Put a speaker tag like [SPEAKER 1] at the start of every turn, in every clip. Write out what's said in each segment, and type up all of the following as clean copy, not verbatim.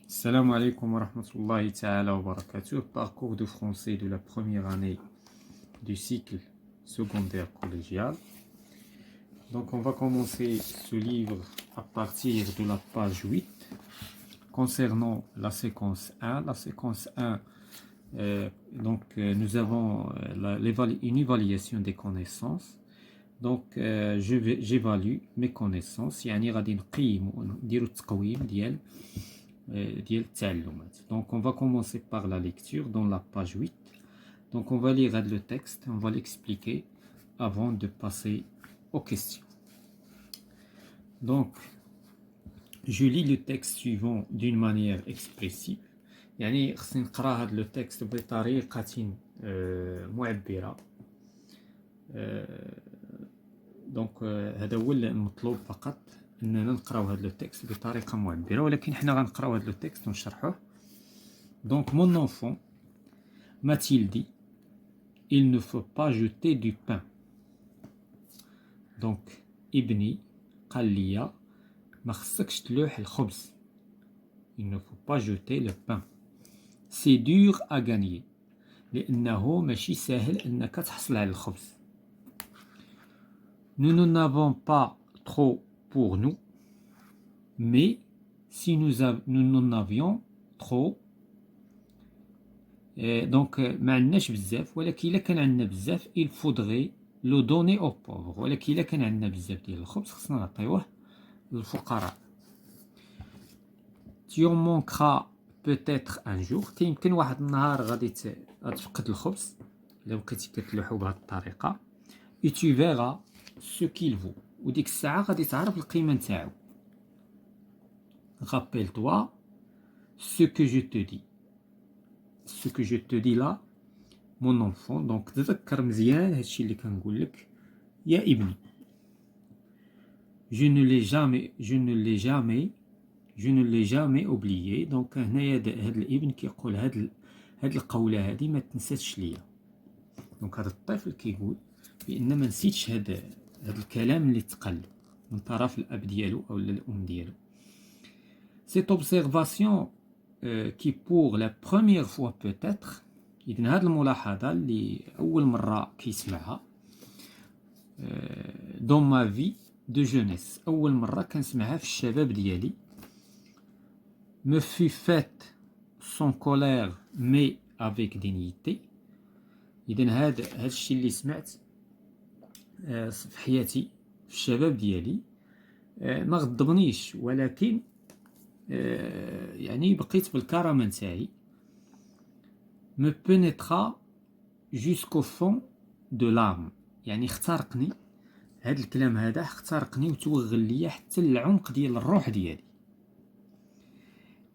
[SPEAKER 1] Salam alaikum wa rahmatullahi ta'ala wa barakatuh. Parcours de français de la première année du cycle secondaire collégial. Donc on va commencer ce livre à partir de la page 8 concernant la séquence 1. La séquence 1, nous avons une évaluation des connaissances. Donc j'évalue mes connaissances. يعني غادي نقيم ونديرو التقويم ديال Donc on va commencer par la lecture dans la page 8. Donc on va lire le texte, on va l'expliquer avant de passer aux questions. Donc je lis le texte suivant d'une manière expressive. يعني خصني نقرا هذا لو تكست بطريقة معبرة. دونك هذا هو المطلوب فقط، اننا نقراو هذا لو تكست بطريقه معبره، ولكن حنا غنقراو هذا لو تكست ونشرحوه. دونك mon enfant m'a-t-il dit il ne faut pas jeter du pain. دونك ابني قال لي ما خصكش تلوح الخبز. il ne faut pas jeter le pain. c'est dur à gagner لانه ماشي ساهل انك تحصل على الخبز. nous n'en avons pas trop pour nous, mais si nous en avions trop, donc ما عندناش بزاف، ولكن إلا كان عندنا بزاف il faudrait le donner aux pauvres. ولكن إلا كان عندنا بزاف ديال الخبز خصنا نعطيوه للفقراء. tu en manqueras peut-être un jour. يمكن واحد النهار غادي تفقد الخبز إلا بقيتي كتلوحو بهذه الطريقة. et tu verras ce qu'il vaut. وديك الساعة غادي تعرف القيمة نتاعو. rappelle-toi ce que je te dis. ce que je te dis là mon enfant. donc تذكر مزيان هادشي اللي كنقول لك يا ابني. je ne l'ai jamais oublié. donc هنايا هاد الابن كيقول هاد القولة هادي ما تنساتش ليا. دونك هذا الطفل كيقول بان ما نسيتش هاد الكلام اللي تقال من طرف الاب ديالو او الام ديالو. cette observation qui pour la première fois peut-être. إذن هذه الملاحظة اللي أول مرة كيسمعها dans ma vie de jeunesse، أول مرة كنسمعها في الشباب ديالي. me fut faite sans colère mais avec dignité. إذن هذا الشيء اللي سمعت في حياتي في الشباب ديالي ما غضبنيش، ولكن يعني بقيت بالكرامة نتاعي. me pénétra jusqu'au fond de l'âme. يعني اخترقني هذا الكلام هذا، اخترقني وتوغل ليا حتى العمق ديال الروح ديالي.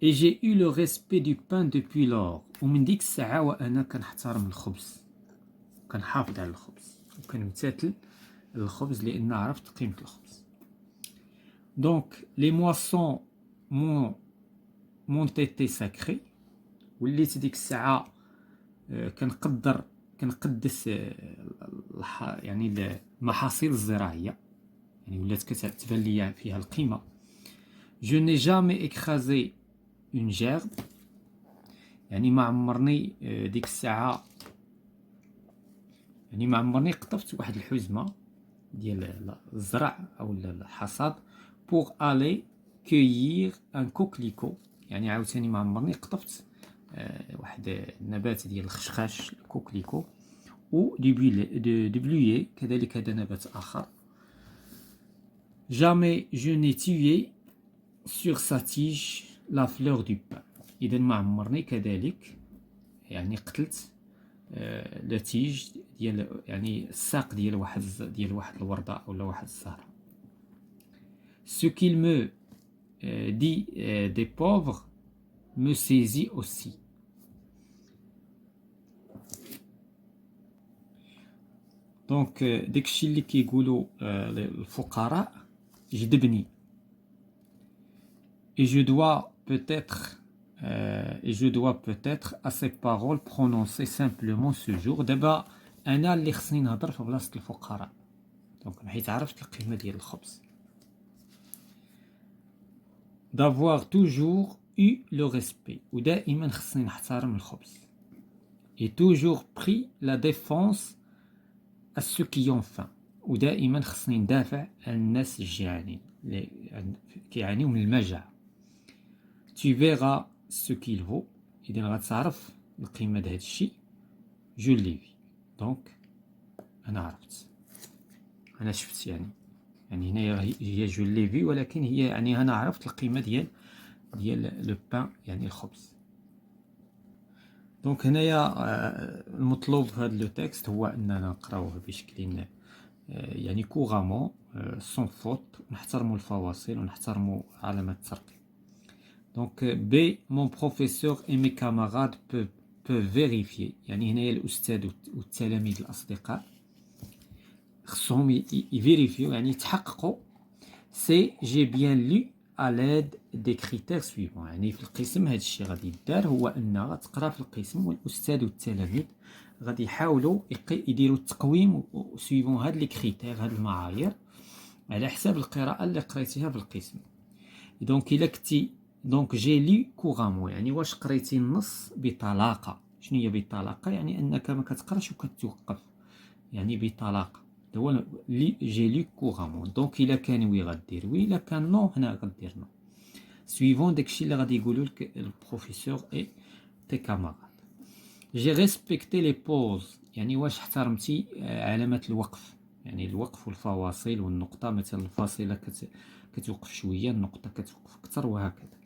[SPEAKER 1] et j'ai eu le respect du pain depuis lors. ومن ديك الساعة وأنا كنحترم الخبز، كنحافظ على الخبز وكنمتثل الخبز لأن عرفت قيمة الخبز. donc les moissons m'ont été sacrées. وليت ديك الساعة كنقدس يعني المحاصيل الزراعية، يعني ولات كتبان ليا فيها القيمة. je n'ai jamais écrasé une gerbe. يعني ما عمرني ديك الساعة يعني ما عمرني قطفت واحد الحزمة ديال الزرع أو الحصاد pour aller cueillir un coquelicot. يعني عاوتاني ما عمرني قطفت واحد النبات ديال الخشخاش الكوكليكو و دو بلويي كذلك هذا نبات آخر. jamais je n'ai tué sur sa tige la fleur du pain. إذا ما عمرني كذلك يعني قتلت لا تيج ديال يعني الساق ديال واحد الوردة أو واحد الزهرة. ce qu'il me dit des pauvres me saisit aussi. دونك داكشي اللي كيقولوا الفقراء جذبني. et je dois peut-être à ces paroles prononcer simplement ce jour. دابا انا اللي خصني نهضر في بلاصه الفقراء، دونك حيت عرفت القيمه ديال الخبز. d'avoir toujours eu le respect. ودائما خصني نحترم الخبز. Et toujours pris la défense à ceux qui ont faim. ودائما خصني ندافع عن الناس الجيعانين كيعانيو من المجاعة. Tu verras ce qu'il vaut. إذا غتعرف القيمة د هاد الشيء. Je l'ai vu. Donc أنا عرفت، أنا شفت يعني هنايا هي جو لي في، ولكن هي يعني أنا عرفت القيمة ديال لو بان يعني الخبز. دونك هنايا المطلوب في هذا لو تكست هو أننا نقراوه بشكل يعني كوغامون سون فوت، ونحترموا الفواصل ونحترموا علامات الترقيم. دونك بي مون بروفيسور اي مي كاماراد بو فيريفيي، يعني هنايا الأستاذ والتلاميذ الأصدقاء خصهم يفيريفيو يعني يتحققوا سي جي بيان لو à l'aide des critères suivants. يعني في القسم هذا الشيء غادي يدار هو أن غتقرا في القسم والأستاذ والتلاميذ غادي يحاولوا يديروا التقويم سويفون هاد لي كريتير، هاد المعايير على حساب القراءة اللي قريتيها في القسم. دونك إلا كنتي دونك جي لي كوغامون يعني واش قريتي النص بطلاقة. شنو هي بطلاقة؟ يعني أنك ما كتقراش وكتوقف، يعني بطلاقة. هو لي جي لي كوغامون. دونك إلا كان وي غدير وي، إلا كان نو هنا غدير نو سويفون داكشي اللي غادي يقولوا لك البروفيسور اي تي كاماراد. جي ريسبكتي لي بوز، يعني واش احترمتي علامات الوقف، يعني الوقف والفواصل والنقطة. مثلا الفاصلة كتوقف شوية، النقطة كتوقف أكثر، وهكذا.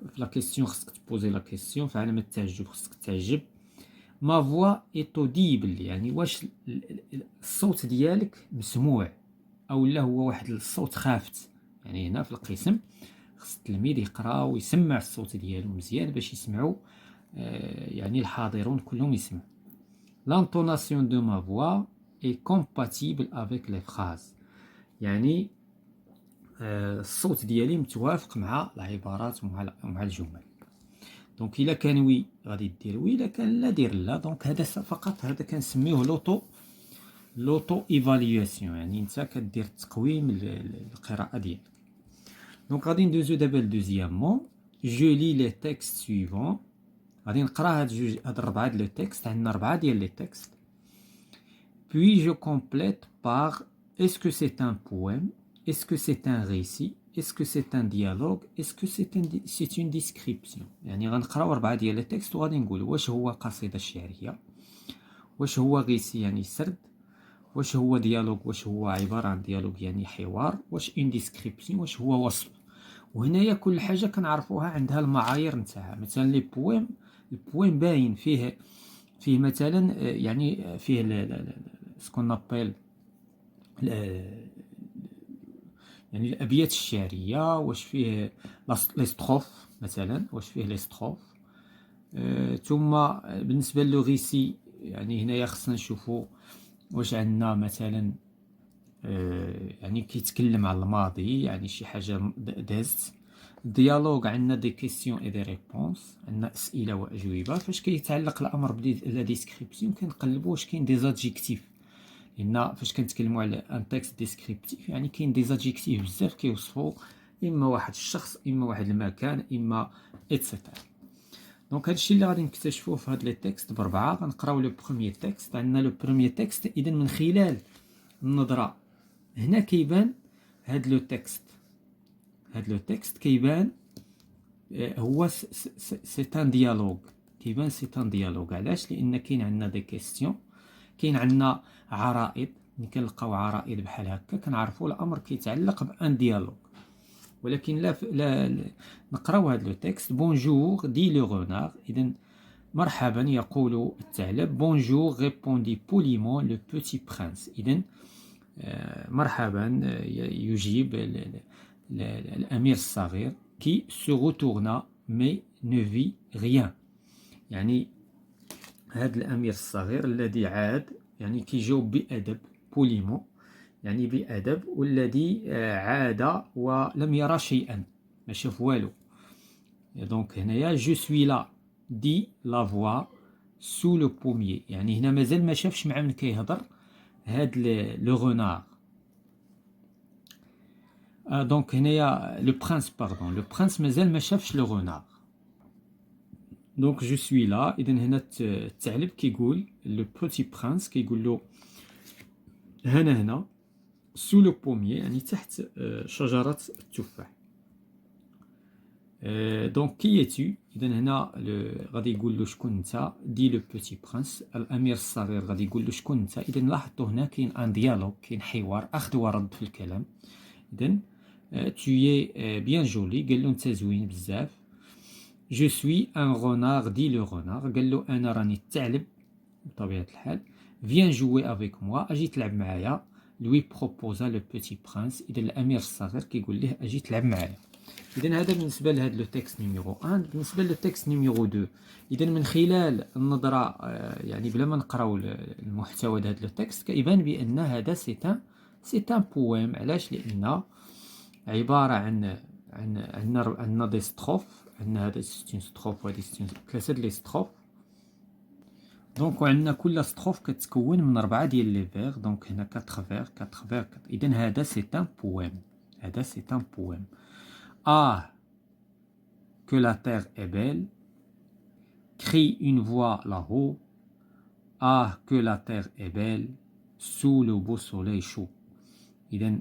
[SPEAKER 1] في لا كيسيون خصك تبوزي لا كيسيون، في علامة التعجب خصك تعجب. ما فوا ايت اوديبل، يعني واش الصوت ديالك مسموع او لا هو واحد الصوت خافت. يعني هنا في القسم خص التلميذ يقرا ويسمع الصوت ديالو مزيان باش يسمعوا يعني الحاضرون كلهم يسمعوا. لانطوناسيون دو ما فوا اي كومباتيبل افيك لي فراز، يعني الصوت ديالي متوافق مع العبارات ومع الجمل. دونك الا كان وي غادي دير وي، الا كان لا دير لا. دونك هذا فقط هذا كنسميوه لوطو ايفاليواسيون، يعني انت كدير تقويم القراءه ديالك. دونك غادي ندوزو دابا لدوزيامون. جو لي لي تيكست سويفون، غادي نقرا هاد الربعه ديال لي تيكست. عندنا 4 ديال لي تيكست. puis je complète par est-ce que c'est un poème, est-ce que c'est un récit, est-ce que c'est un dialogue, est-ce que c'est une description. يعني غنقراو 4 ديال لي تيكست وغادي نقول واش هو قصيدة شعرية، واش هو غيسي يعني سرد، واش هو ديالوج واش هو عبارة عن ديالوج يعني حوار، واش ان ديسكريبسيون واش هو وصف. وهنايا كل حاجة كنعرفوها عندها المعايير نتاعها. مثلا لي بويم، البويم باين فيه مثلا يعني فيه سكون ابيل يعني الابيات الشعريه، واش فيه لي ستروف مثلا، واش فيه لي ستروف. ثم بالنسبه لو غيسي يعني هنايا خصنا نشوفوا واش عندنا مثلا يعني كيتكلم على الماضي، يعني شي حاجه دازت. ديالوج عندنا دي كيسيون اي دي ريبونس، عندنا اسئله واجوبه. فاش كيتعلق الامر بلا ديسكريبسيون كنقلبوا واش كاين دي زادجيكتيف، لان فاش كنتكلموا على ان تكست ديسكريبتيف يعني كاين دي زادجيكتيف بزاف كيوصفوا اما واحد الشخص، اما واحد المكان، اما ايتترا. دونك هادشي اللي غادي نكتشفوه في هاد لي تكست بربعه. غنقراو لو بروميير تكست. عندنا لو بروميير تكست، اذا من خلال النظره هنا كيبان هاد لو تكست كيبان هو سي ان ديالوج. كيبان سي ان ديالوج. علاش؟ لان كاين عندنا دي كيستيون، كاين عندنا عرائض. ملي كنلقاو عرائض بحال هكا كنعرفوا الامر كيتعلق بان ديالوج. ولكن لا نقراو هاد لو تكست. بونجور دي لو غونار، اذا مرحبا يقول الثعلب. بونجور ريبوندي بوليمون لو بوتي برانس، اذا مرحبا يجيب الامير الصغير. كي سو روتورنا مي نو في ريان، يعني هذا الامير الصغير الذي عاد يعني كيجاوب بادب، بوليمون يعني بادب، والذي عاد ولم يرى شيئا، ما شاف والو. دونك هنايا جو سوي لا دي لا فوا سو لو بوميي، يعني هنا مازال ما شافش مع من كيهضر هاد لو غونار. دونك هنايا لو برانس باردون، لو برانس مازال ما شافش لو غونار. دونك جو سوي لا. اذا هنا الثعلب كيقول لو بوتي برانس، كيقول له هنا سو لو بوميي، يعني تحت شجرة التفاح. دونك كي تو، اذا هنا غادي يقول له شكون انت، دي لو بوتي برانس، الامير الصغير غادي يقول له شكون انت. اذا لاحظتوا هنا كاين ان ديالوغ، كاين حوار اخذ ورد في الكلام. اذا tu es bien joli، قال له انت زوين بزاف. je suis un renard، دي لو renard، قال له انا راني الثعلب بطبيعة الحال. viens jouer avec moi، اجي تلعب معايا. lui proposa le petit prince، اذا الامير الصغير كيقول ليه اجي تلعب معايا. اذا هذا بالنسبه لهذا لو تكست نيميرو 1. بالنسبه لو تكست نيميرو 2، اذا من خلال النظره يعني بلا ما نقراو المحتوى ديال هذا لو تكست، كيبان بان هذا سي ان بويم. علاش؟ لان عباره عندنا دي ستروف، عندنا هذا ستين ستروف وهذه ستين، ثلاثه لي ستروف. دونك وعندنا كل ستروف كتكون من 4 ديال لي فيغ. دونك هنا 4 فيغ 4 فيغ. اذا هذا سي ان بويم، هذا سي ان بويم. que la terre est belle, crie une voix là-haut. Ah, que la terre est belle, sous le beau soleil chaud. إذا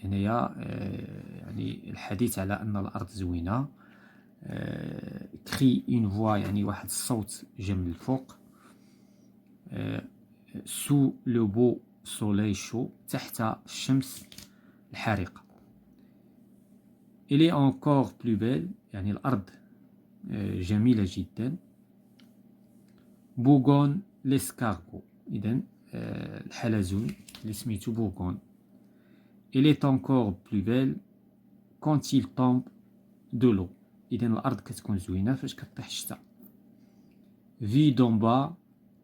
[SPEAKER 1] هنايا يعني الحديث على أن الأرض زوينة. crie une voix يعني واحد الصوت جا من الفوق. sous le beau soleil chaud، تحت الشمس الحارقة. Elle est encore plus belle، يعني الأرض جميلة جدا. بوغون ليسكارغو، إذن الحلزون اللي سميتو بوغون. Elle est encore plus belle quand il tombe de l'eau، إذن الأرض كتكون زوينة فاش كطيح الشتا. في دون با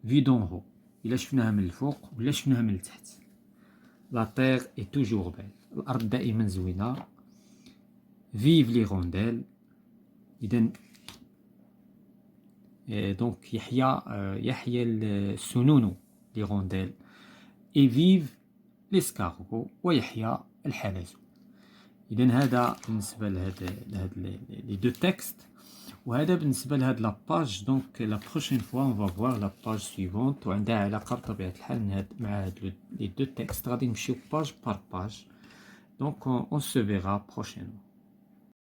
[SPEAKER 1] في دون هو، إلا شفناها من الفوق ولا شفناها من التحت. لا تيغ إي توجور بيل، الأرض دائما زوينة. فيف لي غونديل، إذن دونك يحيى السنون لي غونديل. اي فيف ليسكارغو، ويحيى الحلزون. اذا هذا بالنسبه لهاد لي دو تكست، وهذا بالنسبه لهاد لاباج. دونك لا بروشين فوا اون فا فوار لا باج سويفونت، وعندها علاقه بطبيعه الحال مع هاد لي دو تكست. غادي نمشيو باج بار باج. دونك اون سو فيغا بروشينمون.